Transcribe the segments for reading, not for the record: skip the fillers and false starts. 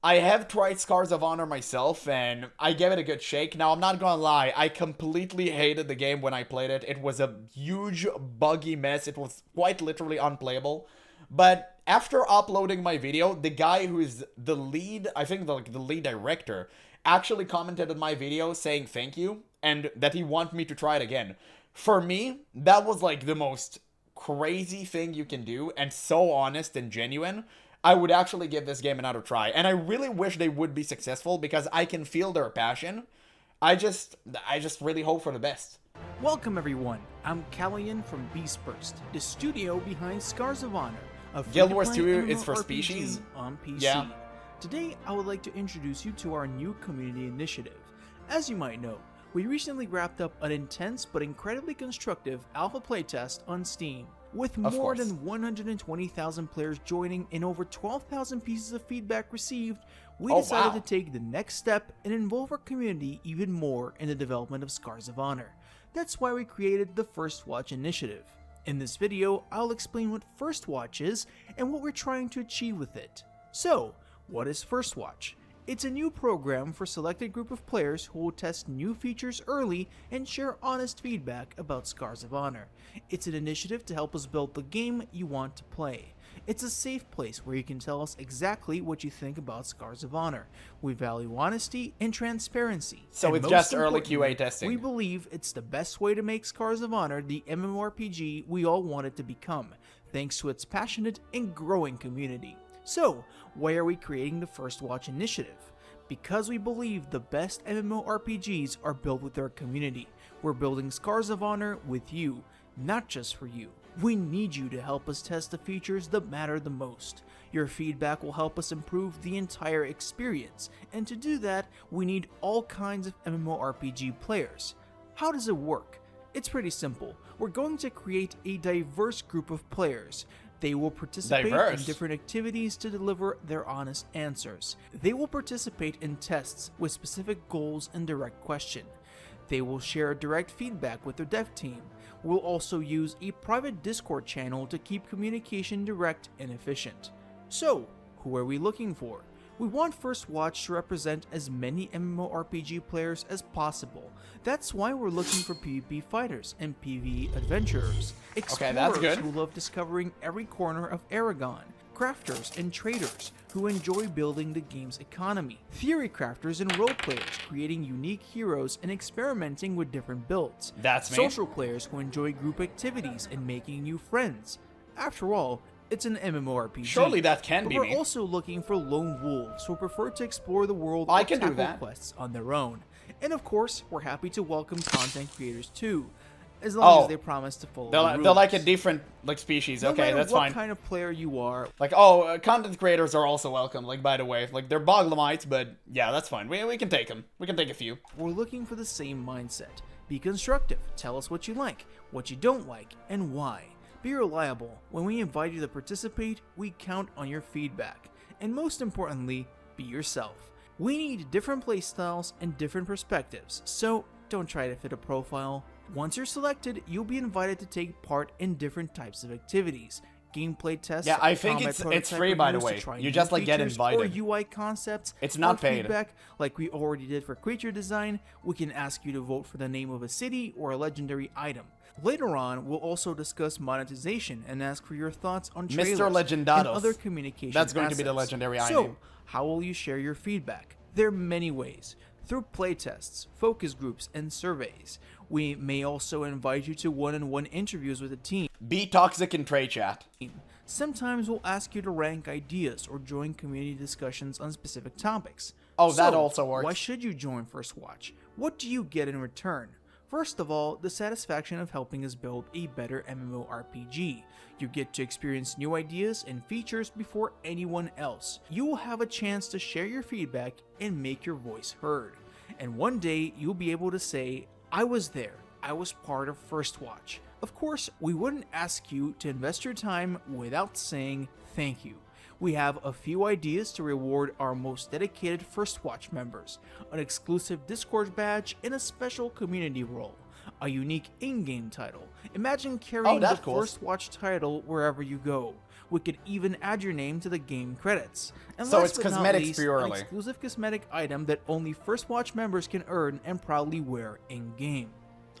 I have tried Scars of Honor myself, and I gave it a good shake. Now, I'm not gonna lie, I completely hated the game when I played it. It was a huge, buggy mess. It was quite literally unplayable. But after uploading my video, the guy who is the lead, I think the lead director, actually commented on my video saying thank you, and that he want me to try it again. For me, that was like the most crazy thing you can do, and so honest and genuine. I would actually give this game another try, and I really wish they would be successful because I can feel their passion. I just really hope for the best. Welcome everyone, I'm Callian from Beastburst, the studio behind Scars of Honor, a Guild Wars free-to-play 2 is for MMORPG species? on PC. Yeah. Today, I would like to introduce you to our new community initiative. As you might know, we recently wrapped up an intense but incredibly constructive alpha playtest on Steam. With more than 120,000 players joining and over 12,000 pieces of feedback received, we decided to take the next step and involve our community even more in the development of Scars of Honor. That's why we created the FirstWatch initiative. In this video, I'll explain what FirstWatch is and what we're trying to achieve with it. So, what is FirstWatch? It's a new program for a selected group of players who will test new features early and share honest feedback about Scars of Honor. It's an initiative to help us build the game you want to play. It's a safe place where you can tell us exactly what you think about Scars of Honor. We value honesty and transparency. So it's just early QA testing. We believe it's the best way to make Scars of Honor the MMORPG we all want it to become, thanks to its passionate and growing community. So, why are we creating the FirstWatch initiative? Because we believe the best MMORPGs are built with our community. We're building Scars of Honor with you, not just for you. We need you to help us test the features that matter the most. Your feedback will help us improve the entire experience, and to do that, we need all kinds of MMORPG players. How does it work? It's pretty simple. We're going to create a diverse group of players. They will participate in different activities to deliver their honest answers. They will participate in tests with specific goals and direct question. They will share direct feedback with their dev team. We'll also use a private Discord channel to keep communication direct and efficient. So, who are we looking for? We want FirstWatch to represent as many MMORPG players as possible. That's why we're looking for PvP fighters and PvE adventurers. Explorers who love discovering every corner of Aragon. Crafters and traders who enjoy building the game's economy. Theory crafters and role players creating unique heroes and experimenting with different builds. That's me. Social players who enjoy group activities and making new friends. After all, it's an MMORPG. Surely that can be me. We're also looking for lone wolves who prefer to explore the world I or can do tackle that. quests on their own. And of course, we're happy to welcome content creators too, as long as they promise to follow the rules. They're like a different species. No Okay, that's what fine. What kind of player you are. Like, content creators are also welcome, like, by the way. Like, they're Boglamites, but yeah, that's fine. We can take them. We can take a few. We're looking for the same mindset. Be constructive. Tell us what you like, what you don't like, and why. Be reliable. When we invite you to participate, we count on your feedback. And most importantly, be yourself. We need different playstyles and different perspectives, so don't try to fit a profile. Once you're selected, you'll be invited to take part in different types of activities. Gameplay tests. Yeah, I think it's free, by the way. You just like get invited. Or UI concepts. It's not paid. Feedback, like we already did for creature design. We can ask you to vote for the name of a city or a legendary item. Later on, we'll also discuss monetization and ask for your thoughts on trailers and other communication That's going assets. to be the legendary item. So, how will you share your feedback? There are many ways. Through playtests, focus groups, and surveys. We may also invite you to one-on-one interviews with the team. Be toxic in trade chat. Sometimes we'll ask you to rank ideas or join community discussions on specific topics. Oh, that also works. Why should you join FirstWatch? What do you get in return? First of all, the satisfaction of helping us build a better MMORPG. You get to experience new ideas and features before anyone else. You will have a chance to share your feedback and make your voice heard. And one day, you'll be able to say, I was there. I was part of FirstWatch. Of course, we wouldn't ask you to invest your time without saying thank you. We have a few ideas to reward our most dedicated FirstWatch members, an exclusive Discord badge, and a special community role. A unique in-game title. Imagine carrying the FirstWatch title wherever you go. We could even add your name to the game credits. And So last it's but not cosmetics least, purely. an exclusive cosmetic item that only FirstWatch members can earn and proudly wear in-game.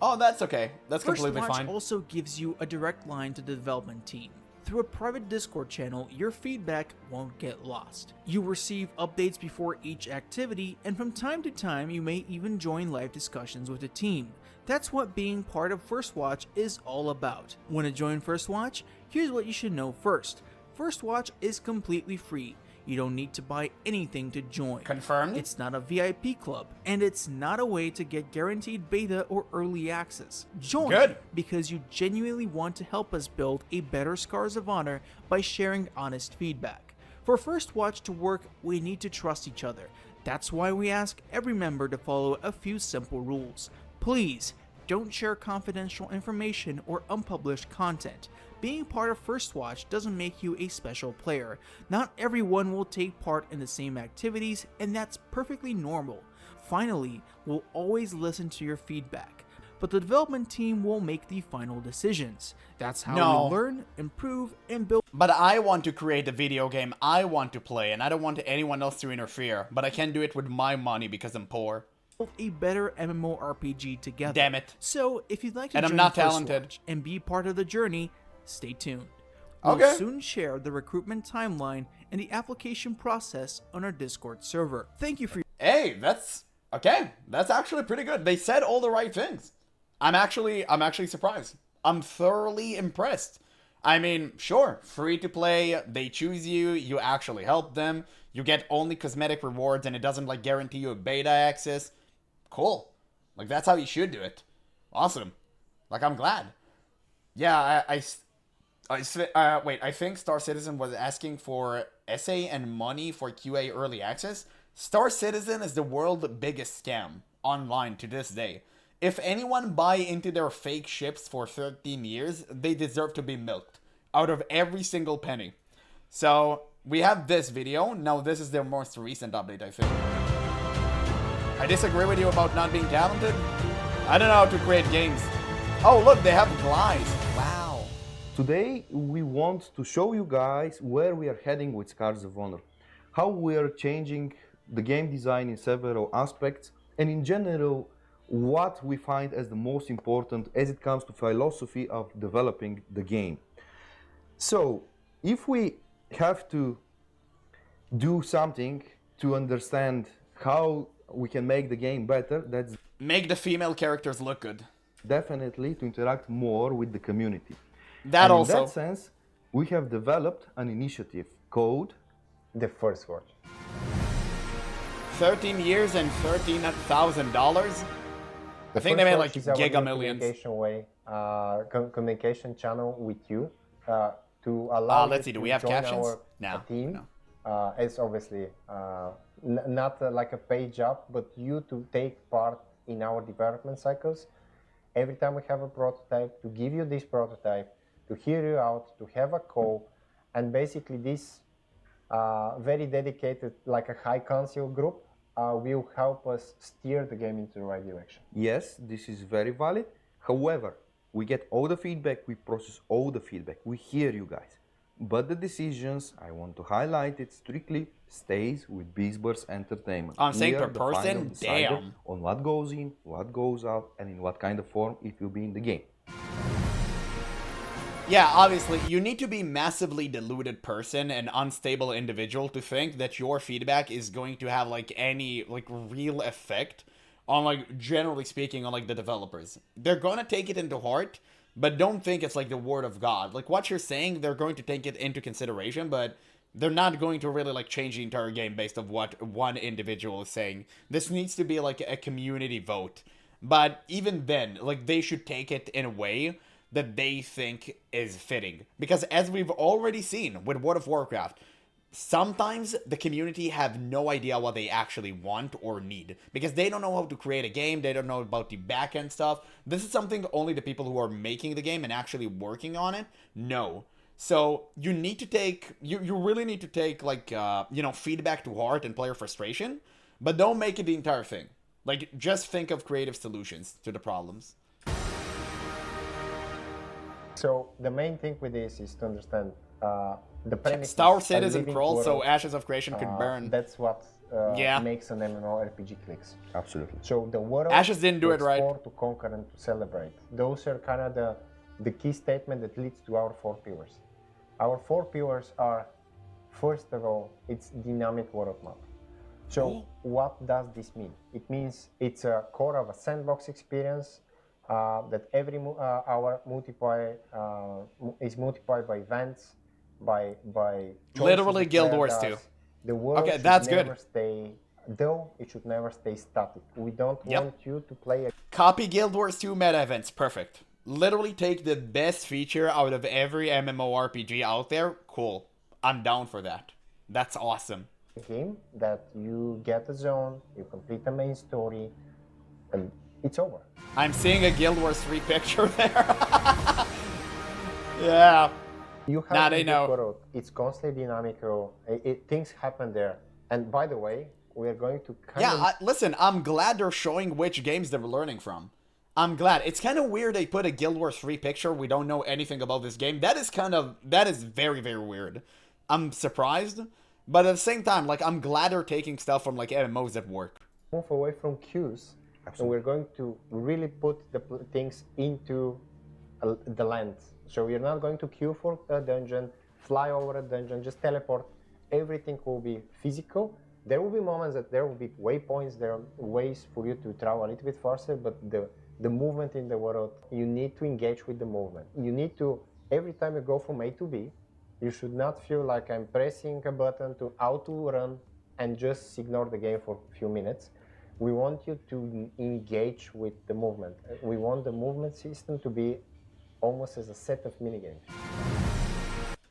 Oh, that's okay. That's completely FirstWatch fine. also gives you a direct line to the development team. Through a private Discord channel, your feedback won't get lost. You receive updates before each activity, and from time to time you may even join live discussions with the team. That's what being part of FirstWatch is all about. Want to join FirstWatch? Here's what you should know first. FirstWatch is completely free. You don't need to buy anything to join. Confirmed? It's not a VIP club, and it's not a way to get guaranteed beta or early access. Join Good. because you genuinely want to help us build a better Scars of Honor by sharing honest feedback. For FirstWatch to work, we need to trust each other. That's why we ask every member to follow a few simple rules. Please, don't share confidential information or unpublished content. Being part of FirstWatch doesn't make you a special player. Not everyone will take part in the same activities, and that's perfectly normal. Finally, we'll always listen to your feedback, but the development team will make the final decisions. That's how we learn, improve, and build. But I want to create a video game I want to play, and I don't want anyone else to interfere, but I can't do it with my money because I'm poor. A better MMORPG together. Damn it. So, if you'd like to And I'm join not FirstWatch talented. and be part of the journey, stay tuned. We'll Okay. soon share the recruitment timeline and the application process on our Discord server. Thank you for Hey, that's okay. That's actually pretty good. They said all the right things. I'm actually surprised. I'm thoroughly impressed. I mean, sure, free to play, they choose you, you actually help them, you get only cosmetic rewards and it doesn't like guarantee you a beta access. Cool. Like that's how you should do it. Awesome. Like I'm glad. Yeah, wait, I think Star Citizen was asking for essay and money for QA early access. Star Citizen is the world's biggest scam online to this day. If anyone buy into their fake ships for 13 years, they deserve to be milked out of every single penny. So, we have this video. Now, this is their most recent update, I think. I disagree with you about not being talented. I don't know how to create games. Oh, look, they have glides. Wow. Today we want to show you guys where we are heading with Scars of Honor, how we are changing the game design in several aspects, and in general what we find as the most important as it comes to philosophy of developing the game. So if we have to do something to understand how we can make the game better, that's Make the female characters look good. definitely to interact more with the community. That And also. in that sense, we have developed an initiative called The FirstWatch. 13 years and $13,000. I think they made like FirstWatch is our giga new millions. communication way, communication channel with you to allow Let's see, you do to we have join captions? our No, team. no. It's obviously not like a paid job, but you to take part in our development cycles. Every time we have a prototype, to give you this prototype, to hear you out, to have a call, and basically this very dedicated, like a high council group, will help us steer the game into the right direction. yes, this is very valid. However, we get all the feedback, we process all the feedback, we hear you guys. But the decisions, I want to highlight it strictly, stays with Beastburst Entertainment. I'm saying We per are the final person? decider Damn. on what goes in, what goes out, and in what kind of form it will be in the game. Yeah, obviously, you need to be massively deluded person, an unstable individual, to think that your feedback is going to have, like, any, like, real effect on, like, generally speaking, on, like, the developers. They're gonna take it into heart, but don't think it's, like, the word of God. Like, what you're saying, they're going to take it into consideration, but they're not going to really, like, change the entire game based on what one individual is saying. This needs to be, like, a community vote. But even then, like, they should take it in a way that they think is fitting. Because as we've already seen with World of Warcraft, sometimes the community have no idea what they actually want or need. Because they don't know how to create a game, they don't know about the backend stuff. This is something only the people who are making the game and actually working on it know. So you need to take, you really need to take, like, feedback to heart and player frustration, but don't make it the entire thing. Like, just think of creative solutions to the problems. So the main thing with this is to understand The premise Star is a Citizen living crawl, so world. Ashes of Creation could burn. That's what Yeah. makes an MMORPG clicks. Absolutely. So the world Ashes didn't do to it right. explore, to conquer, and to celebrate. Those are kind of the key statement that leads to our 4 pillars. Our 4 pillars are, first of all, it's dynamic world map. So what does this mean? It means it's a core of a sandbox experience that every our multiplayer is multiplied by events, by Literally choices Guild player Wars does. 2. The world Okay, should that's never good. stay, though it should never stay static. We don't Yep. want you to play a Copy Guild Wars 2 meta events, perfect. Literally take the best feature out of every MMORPG out there, cool. I'm down for that. That's awesome. game that you get a zone, you complete the main story, and it's over. I'm seeing a Guild Wars 3 picture there. Yeah. You have Nah, the they know. world. It's constantly dynamical. Things happen there. And by the way, we are going to kind Yeah, of listen, I'm glad they're showing which games they're learning from. I'm glad. It's kind of weird they put a Guild Wars 3 picture. We don't know anything about this game. That is very, very weird. I'm surprised. But at the same time, like, I'm glad they're taking stuff from, like, MMOs that work. move away from queues, and we're going to really put the things into the land. So we're not going to queue for a dungeon, fly over a dungeon, just teleport. Everything will be physical. There will be moments that there will be waypoints, there are ways for you to travel a little bit faster, but the movement in the world, you need to engage with the movement. You need to, every time you go from A to B, you should not feel like I'm pressing a button to auto run and just ignore the game for a few minutes. We want you to engage with the movement. We want the movement system to be almost as a set of minigames.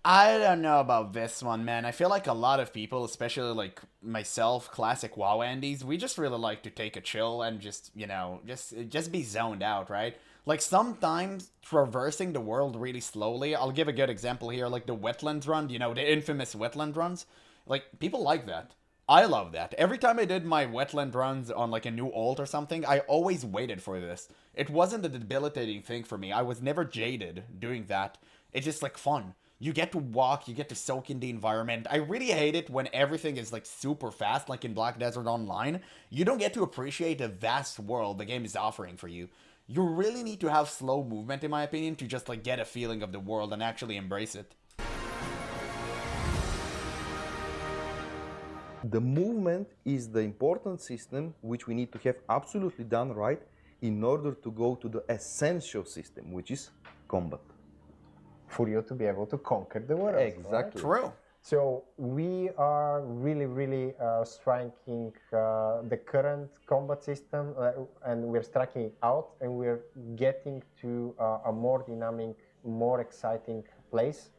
I don't know about this one, man. I feel like a lot of people, especially like myself, classic WoW Andies, we just really like to take a chill and just, you know, just be zoned out, right? Like sometimes traversing the world really slowly. I'll give a good example here, like the wetlands run, you know, the infamous wetland runs. Like people like that. I love that. Every time I did my wetland runs on like a new alt or something, I always waited for this. It wasn't a debilitating thing for me. I was never jaded doing that. It's just like fun. You get to walk, you get to soak in the environment. I really hate it when everything is like super fast, like in Black Desert Online. You don't get to appreciate the vast world the game is offering for you. You really need to have slow movement, in my opinion, to just like get a feeling of the world and actually embrace it. The movement is the important system which we need to have absolutely done right in order to go to the essential system, which is combat. For you to be able to conquer the world. Exactly. True. So we are really striking the current combat system, and we're striking it out, and we're getting to a more dynamic, more exciting place.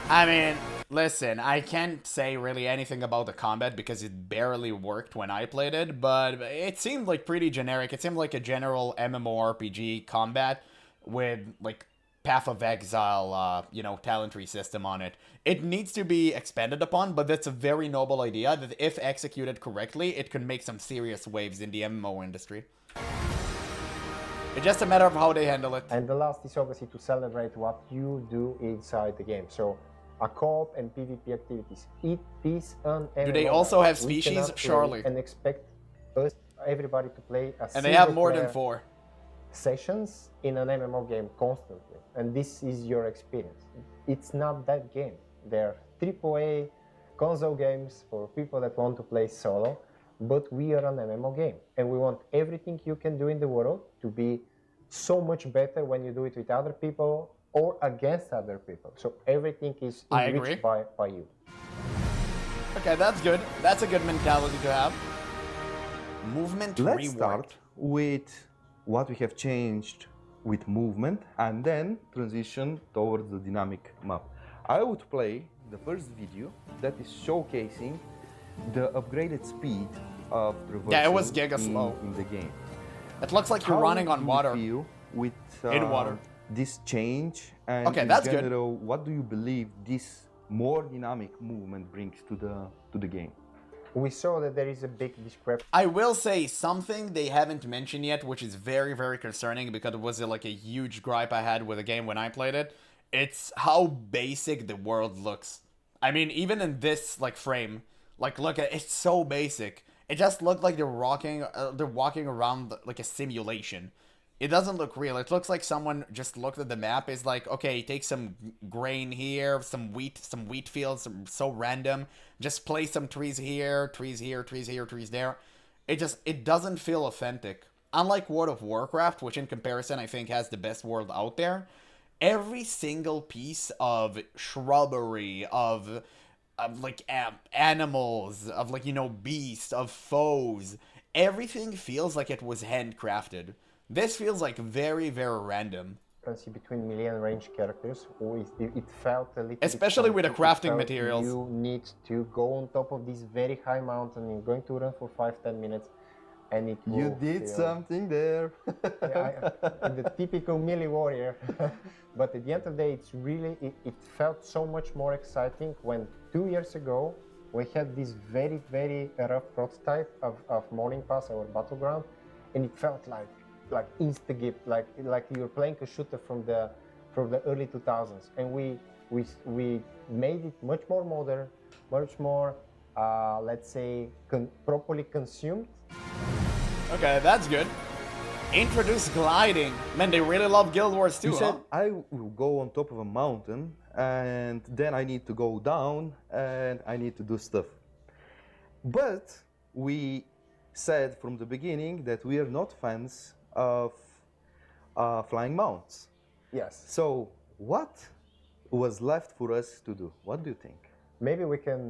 I mean, listen, I can't say really anything about the combat because it barely worked when I played it, but it seemed like pretty generic. It seemed like a general MMORPG combat with like Path of Exile, you know, talent tree system on it. It needs to be expanded upon, but that's a very noble idea that if executed correctly, it can make some serious waves in the MMO industry. It's just a matter of how they handle it. And the last is obviously to celebrate what you do inside the game. So a co-op and PvP activities. It is an MMO. Do they also have We species? cannot play Surely. And expect everybody to play a And they have more single than player 4. sessions in an MMO game constantly, and this is your experience. It's not that game. They're AAA console games for people that want to play solo, but we are an MMO game, and we want everything you can do in the world to be so much better when you do it with other people or against other people. So everything is I enriched agree. by you. Okay, that's good. That's a good mentality to have. Movement Let's reworked. start with what we have changed with movement and then transition towards the dynamic map. I would play the first video that is showcasing the upgraded speed of traversing Yeah, it was giga slow. in the game. It looks like you're How running on do you water. feel with In water. this change, and Okay, in that's good. general, what do you believe this more dynamic movement brings to the game? We saw that there is a big discrepancy. I will say something they haven't mentioned yet, which is very, very concerning because it was like a huge gripe I had with the game when I played it. It's how basic the world looks. I mean, even in this like frame, like look at it's so basic. It just looked like they're walking around like a simulation. It doesn't look real. It looks like someone just looked at the map. Is like, okay, take some grain here, some wheat fields, so random. Just place some trees here, trees here, trees here, trees there. It doesn't feel authentic. Unlike World of Warcraft, which in comparison I think has the best world out there, every single piece of shrubbery, of like animals, of like, you know, beasts, of foes, everything feels like it was handcrafted. This feels like very, very random. Between melee and range characters, it felt a little especially bit with the crafting materials. You need to go on top of this very high mountain. You're going to run for 5-10 minutes, and it will You did something there. I'm the typical melee warrior. But at the end of the day, it's really it felt so much more exciting when 2 years ago we had this very, very rough prototype of Morning Pass, our battleground, and it felt like insta-gip, like you're playing a shooter from the early 2000s, and we made it much more modern, much more let's say properly consumed. Okay, that's good. Introduce gliding. Man, they really love Guild Wars too, You said huh? I will go on top of a mountain, and then I need to go down, and I need to do stuff. But we said from the beginning that we are not fans of flying mounts. Yes. So what was left for us to do? What do you think? Maybe we can.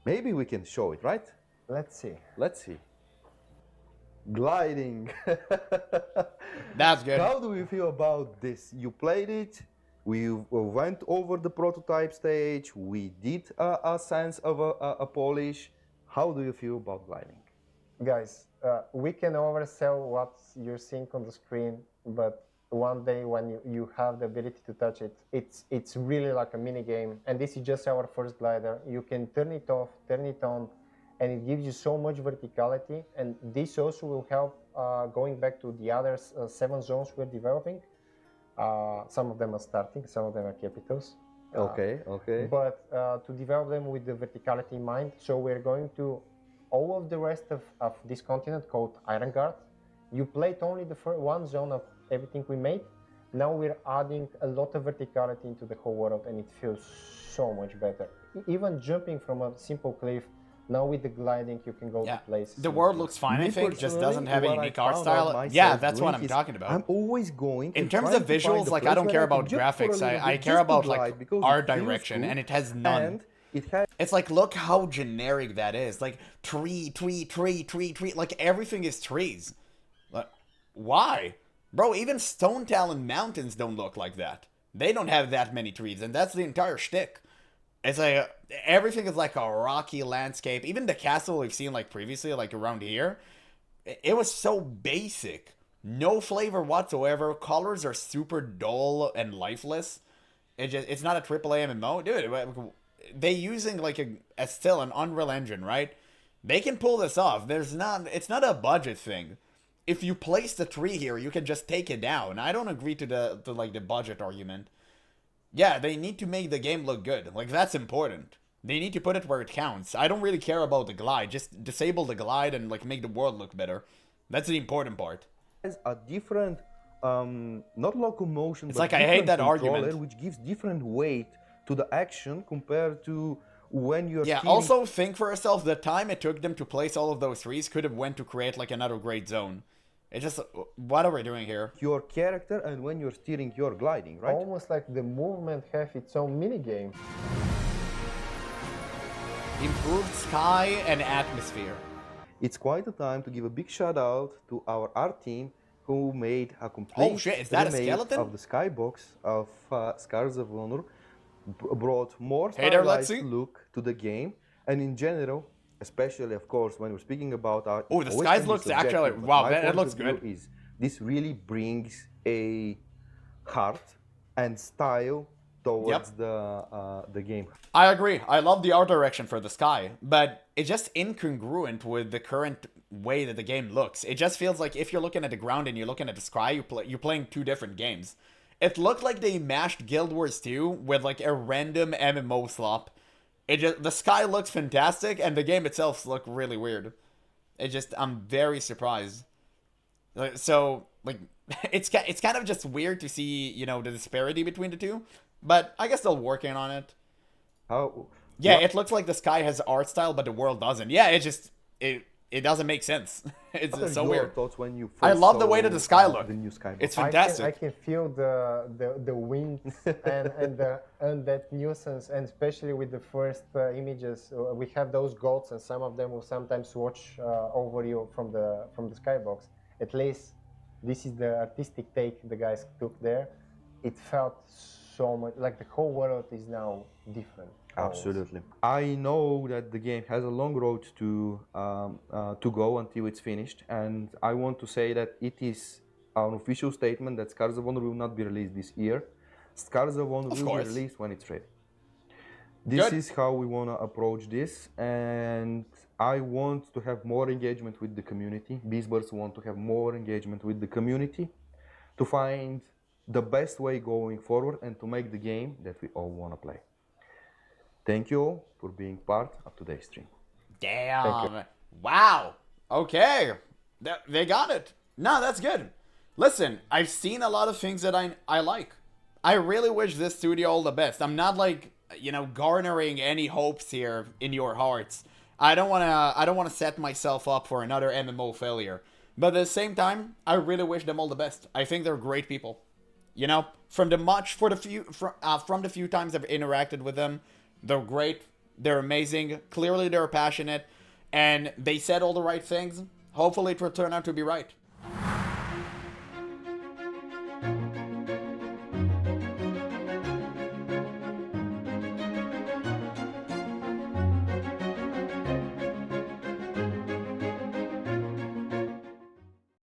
Maybe we can show it, right? Let's see. Let's see. Gliding. That's good. How do you feel about this? You played it. We went over the prototype stage. We did a sense of a polish. How do you feel about gliding? Guys, we can oversell what you're seeing on the screen, but one day when you have the ability to touch it, it's really like a mini game. And this is just our first glider. You can turn it off, turn it on, and it gives you so much verticality. And this also will help going back to the other 7 zones we're developing. Some of them are starting, some of them are capitals. Okay. But to develop them with the verticality in mind, so we're going to all of the rest of this continent called Iron Guard. You played only the one zone of everything we made. Now we're adding a lot of verticality into the whole world, and it feels so much better. Even jumping from a simple cliff, now with the gliding you can go to places. The world looks fine, I think, just doesn't have a unique art style. Yeah, that's what I'm talking about. I'm always going. In terms of visuals, like I don't care about graphics. I care about like art direction, and it has none. It's like, look how generic that is. Like tree. Like everything is trees. Like, why? Bro, even Stone Talon Mountains don't look like that. They don't have that many trees, and that's the entire shtick. It's like everything is like a rocky landscape. Even the castle we've seen like previously, like around here, it was so basic. No flavor whatsoever. Colors are super dull and lifeless. It's not a AAA MMO. Dude, they using like still an Unreal Engine, right? They can pull this off. It's not a budget thing. If you place the tree here, you can just take it down. I don't agree to the budget argument. Yeah, they need to make the game look good. Like, that's important. They need to put it where it counts. I don't really care about the glide. Just disable the glide and like make the world look better. That's the important part. It's a different, not locomotion, it's but like I hate that controller, argument, which gives different weight to the action compared to when you're. Yeah. Also, think for yourself. The time it took them to place all of those trees could have went to create like another great zone. It's just, what are we doing here? Your character and when you're steering your gliding, right? Almost like the movement have its own mini game. Improved sky and atmosphere. It's quite a time to give a big shout out to our art team who made a complete Oh shit, is that a remake skeleton? of the Skybox of Scars of Honor, brought more Hey there, let's stylized see. look to the game, and in general, especially of course when we're speaking about our. Oh, the always skies can be looks actually, subjective, but wow, my that point looks of view good. Is this really brings a heart and style towards the game. I agree. I love the art direction for the sky, but it's just incongruent with the current way that the game looks. It just feels like if you're looking at the ground and you're looking at the sky, you're playing two different games. It looked like they mashed Guild Wars 2 with like a random MMO slop. The sky looks fantastic, and the game itself looks really weird. I'm very surprised. So, like, it's kind of just weird to see, you know, the disparity between the two. But I guess they're working on it. How? Yeah, what- it looks like the sky has art style, but the world doesn't. Yeah, it doesn't make sense. It's What are so your weird. thoughts when you I first love the way saw, that the sky look. The new Skybox. It's I fantastic. can feel the wind and that nuisance, and especially with the first images, we have those goats, and some of them will sometimes watch over you from the skybox. At least this is the artistic take the guys took there. It felt so much like the whole world is now different. Absolutely. I know that the game has a long road to go until it's finished, and I want to say that it is an official statement that Scars of Honor will not be released this year. Scars of Honor will course. be released when it's ready. This Good. is how we want to approach this, and I want to have more engagement with the community. Beastburst want to have more engagement with the community to find the best way going forward and to make the game that we all want to play. Thank you all for being part of today's stream. Damn. Wow. Okay. They got it. No, that's good. Listen, I've seen a lot of things that I like. I really wish this studio all the best. I'm not like, you know, garnering any hopes here in your hearts. I don't want to set myself up for another MMO failure. But at the same time, I really wish them all the best. I think they're great people. You know, from the few times I've interacted with them, they're great. They're amazing. Clearly, they're passionate, and they said all the right things. Hopefully, it will turn out to be right.